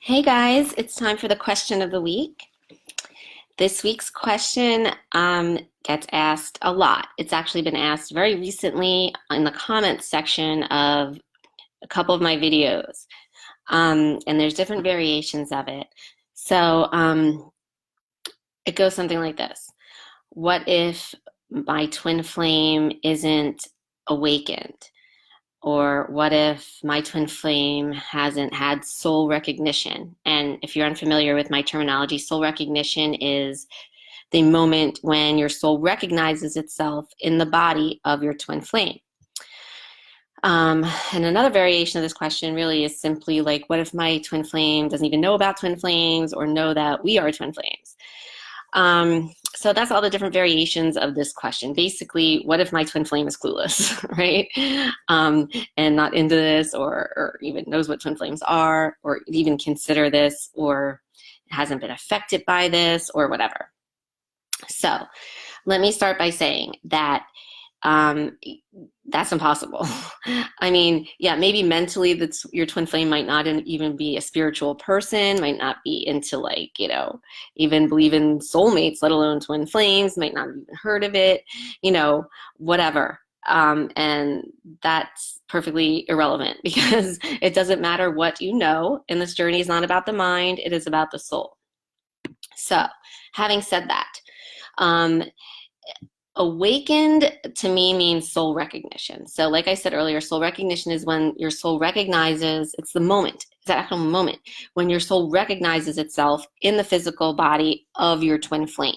Hey guys, it's time for the question of the week. This week's question gets asked a lot. It's actually been asked very recently in the comments section of a couple of my videos. And there's different variations of it. So it goes something like this. What if my twin flame isn't awakened? Or what if my twin flame hasn't had soul recognition? And if you're unfamiliar with my terminology, soul recognition is the moment when your soul recognizes itself in the body of your twin flame. And another variation of this question really is simply like, what if my twin flame doesn't even know about twin flames or know that we are twin flames? So that's all the different variations of this question. Basically, what if my twin flame is clueless, right? And not into this or even knows what twin flames are or even consider this or hasn't been affected by this or whatever. So let me start by saying that that's impossible. I mean, yeah, maybe mentally that's your twin flame might not even be a spiritual person, might not be into like, even believe in soulmates, let alone twin flames, might not have even heard of it, whatever. And that's perfectly irrelevant because it doesn't matter what you know, and this journey is not about the mind, it is about the soul. So having said that, awakened to me means soul recognition. So like I said earlier, soul recognition is when your soul recognizes, it's the moment, it's that actual moment when your soul recognizes itself in the physical body of your twin flame.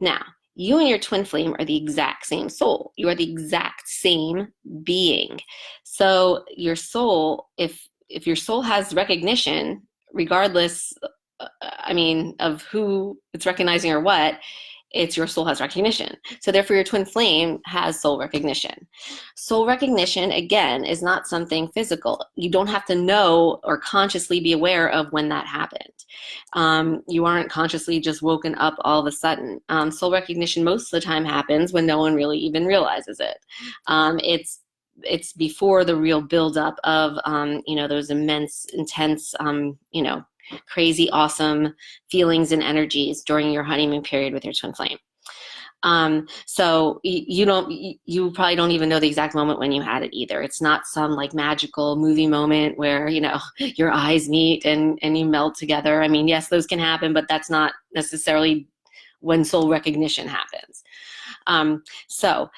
Now, you and your twin flame are the exact same soul. You are the exact same being. So your soul, if your soul has recognition, regardless, of who it's recognizing or what, it's your soul has recognition. So therefore your twin flame has soul recognition. Soul recognition, again, is not something physical. You don't have to know or consciously be aware of when that happened. You aren't consciously just woken up all of a sudden. Soul recognition most of the time happens when no one really even realizes it. It's before the real buildup of, those immense, intense, crazy, awesome feelings and energies during your honeymoon period with your twin flame. So you probably don't even know the exact moment when you had it either. It's not some like magical movie moment where, your eyes meet and you melt together. I mean, yes, those can happen, but that's not necessarily when soul recognition happens. So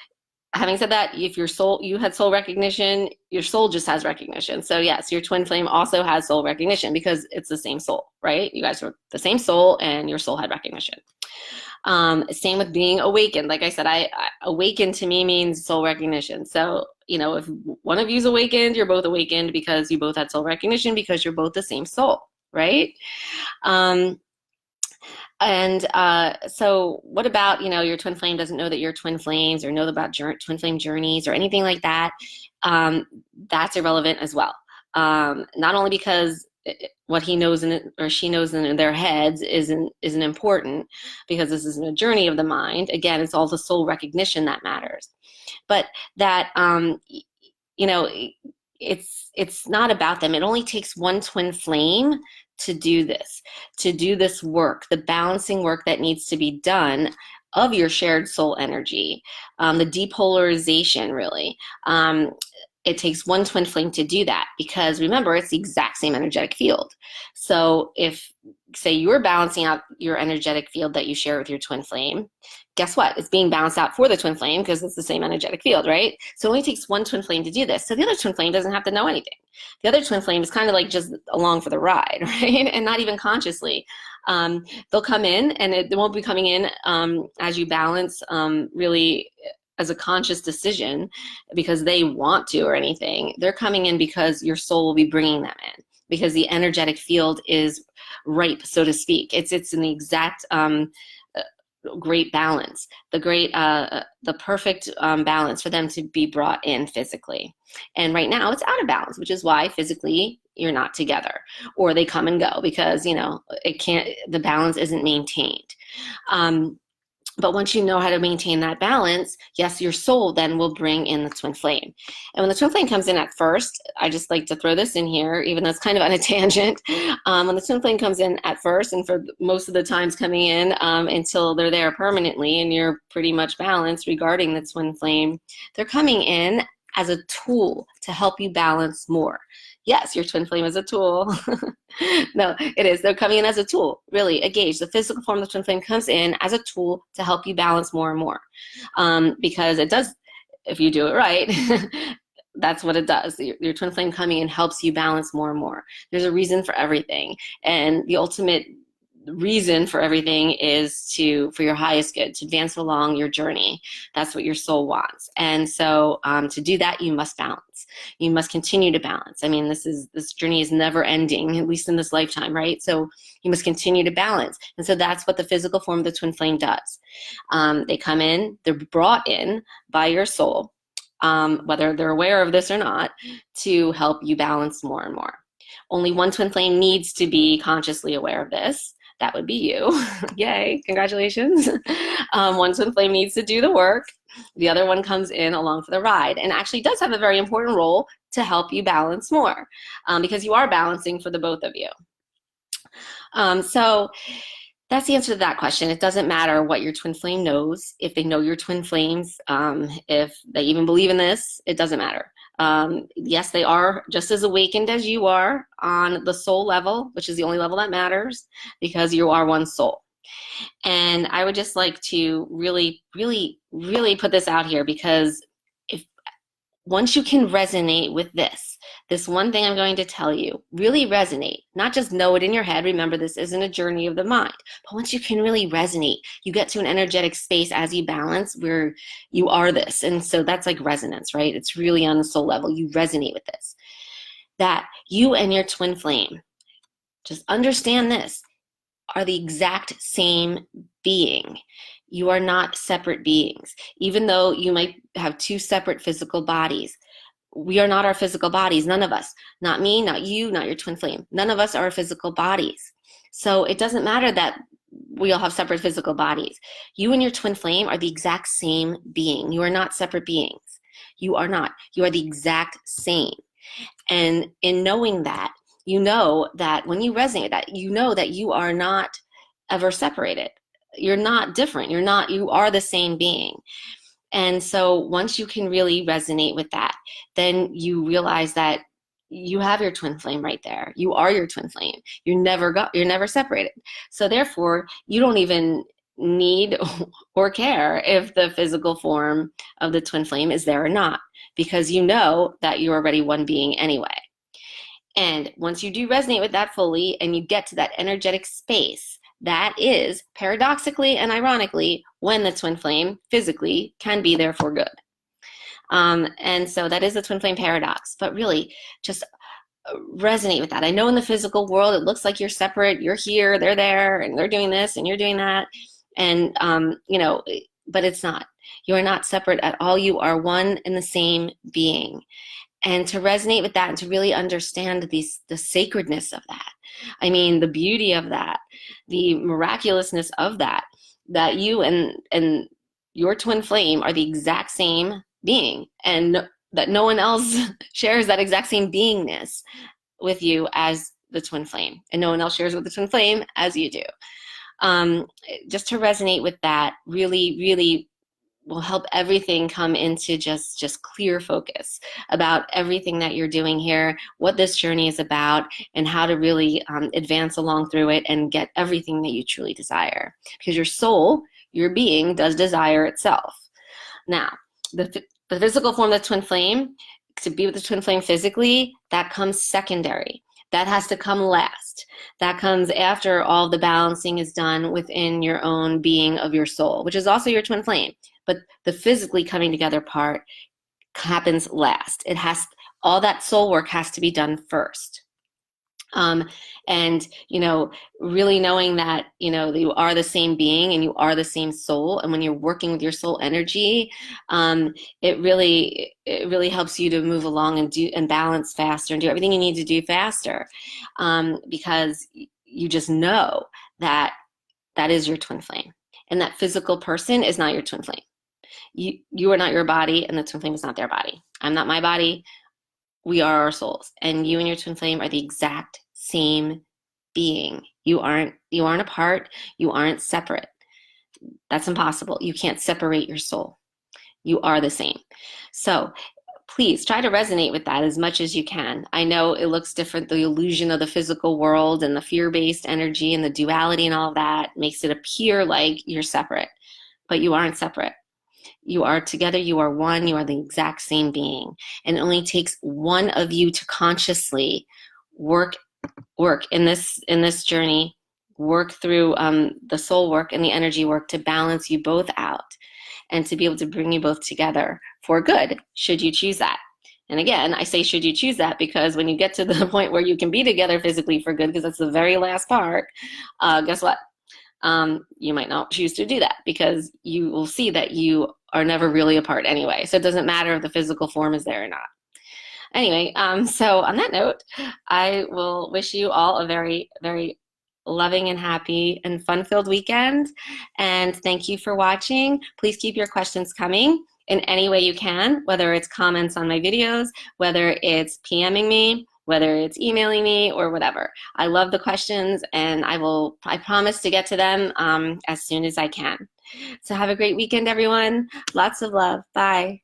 having said that, if you had soul recognition, your soul just has recognition. So yes, your twin flame also has soul recognition because it's the same soul, right? You guys are the same soul and your soul had recognition. Same with being awakened. Like I said, I awakened to me means soul recognition. So, if one of you's awakened, you're both awakened because you both had soul recognition because you're both the same soul, right? So what about, your twin flame doesn't know that you're twin flames or know about twin flame journeys or anything like that? That's irrelevant as well. Not only because what he knows or she knows in their heads isn't important because this isn't a journey of the mind. Again, it's all the soul recognition that matters. But that, it's not about them. It only takes one twin flame to do this work, the balancing work that needs to be done of your shared soul energy, the depolarization, really. It takes one twin flame to do that because remember, it's the exact same energetic field. So if, say, you're balancing out your energetic field that you share with your twin flame, guess what? It's being balanced out for the twin flame because it's the same energetic field, right? So it only takes one twin flame to do this. So the other twin flame doesn't have to know anything. The other twin flame is kind of like just along for the ride, right? And not even consciously. They'll come in and it won't be coming in as you balance really as a conscious decision because they want to or anything. They're coming in because your soul will be bringing them in because the energetic field is ripe, so to speak. It's in the exact great balance, the perfect balance for them to be brought in physically. And right now it's out of balance, which is why physically you're not together, or they come and go because the balance isn't maintained. But once you know how to maintain that balance, yes, your soul then will bring in the twin flame. And when the twin flame comes in at first, I just like to throw this in here, even though it's kind of on a tangent. When the twin flame comes in at first, and for most of the times coming in until they're there permanently and you're pretty much balanced regarding the twin flame, they're coming in as a tool to help you balance more. Yes, your twin flame is a tool. No, it is. They're coming in as a tool, really, a gauge. The physical form of the twin flame comes in as a tool to help you balance more and more. Because it does, if you do it right, that's what it does. Your twin flame coming in helps you balance more and more. There's a reason for everything. And the ultimate reason for everything is for your highest good, to advance along your journey. That's what your soul wants. And so to do that, you must balance. You must continue to balance. I mean, this journey is never ending, at least in this lifetime, right? So you must continue to balance. And so that's what the physical form of the twin flame does. They come in, they're brought in by your soul, whether they're aware of this or not, to help you balance more and more. Only one twin flame needs to be consciously aware of this. That would be you. Yay, congratulations. One twin flame needs to do the work. The other one comes in along for the ride and actually does have a very important role to help you balance more because you are balancing for the both of you. So that's the answer to that question. It doesn't matter what your twin flame knows. If they know your twin flames, if they even believe in this, it doesn't matter. Yes, they are just as awakened as you are on the soul level, which is the only level that matters because you are one soul. And I would just like to really, really, really put this out here because once you can resonate with this one thing I'm going to tell you, really resonate, not just know it in your head. Remember, this isn't a journey of the mind, but once you can really resonate, you get to an energetic space as you balance where you are this. And so that's like resonance, right? It's really on the soul level. You resonate with this, that you and your twin flame, just understand this, are the exact same being. You are not separate beings. Even though you might have two separate physical bodies, we are not our physical bodies, none of us. Not me, not you, not your twin flame. None of us are physical bodies. So it doesn't matter that we all have separate physical bodies. You and your twin flame are the exact same being. You are not separate beings. You are not. You are the exact same. And in knowing that, you know that when you resonate with that, you know that you are not ever separated. You're not different. You are the same being. And so once you can really resonate with that, then you realize that you have your twin flame right there. You are your twin flame. You're never separated. So therefore, you don't even need or care if the physical form of the twin flame is there or not, because you know that you're already one being anyway. And once you do resonate with that fully and you get to that energetic space, that is, paradoxically and ironically, when the twin flame physically can be there for good. And so that is the twin flame paradox. But really, just resonate with that. I know in the physical world, it looks like you're separate. You're here, they're there, and they're doing this, and you're doing that. And, but it's not. You are not separate at all. You are one and the same being. And to resonate with that and to really understand the sacredness of that. I mean, the beauty of that, the miraculousness of that you and your twin flame are the exact same being, and that no one else shares that exact same beingness with you as the twin flame, and no one else shares with the twin flame as you do. Just to resonate with that really, really will help everything come into just clear focus about everything that you're doing here, what this journey is about, and how to really advance along through it and get everything that you truly desire. Because your soul, your being, does desire itself. Now, the physical form of the twin flame, to be with the twin flame physically, that comes secondary. That has to come last. That comes after all the balancing is done within your own being of your soul, which is also your twin flame. But the physically coming together part happens last. All that soul work has to be done first. And, really knowing that, you are the same being and you are the same soul. And when you're working with your soul energy, it really helps you to move along and balance faster and do everything you need to do faster. Because you just know that is your twin flame. And that physical person is not your twin flame. You are not your body, and the twin flame is not their body. I'm not my body. We are our souls. And you and your twin flame are the exact same being. You aren't apart. You aren't separate. That's impossible. You can't separate your soul. You are the same. So please try to resonate with that as much as you can. I know it looks different, the illusion of the physical world and the fear-based energy and the duality and all of that makes it appear like you're separate, but you aren't separate. You are together, you are one, you are the exact same being. And it only takes one of you to consciously work in this journey, work through the soul work and the energy work to balance you both out and to be able to bring you both together for good, should you choose that. And again, I say should you choose that because when you get to the point where you can be together physically for good, because that's the very last part, guess what? You might not choose to do that because you will see that you are never really apart anyway. So it doesn't matter if the physical form is there or not. Anyway, so on that note, I will wish you all a very, very loving and happy and fun-filled weekend. And thank you for watching. Please keep your questions coming in any way you can, whether it's comments on my videos, whether it's PMing me, whether it's emailing me or whatever. I love the questions and I promise to get to them as soon as I can. So have a great weekend, everyone. Lots of love. Bye.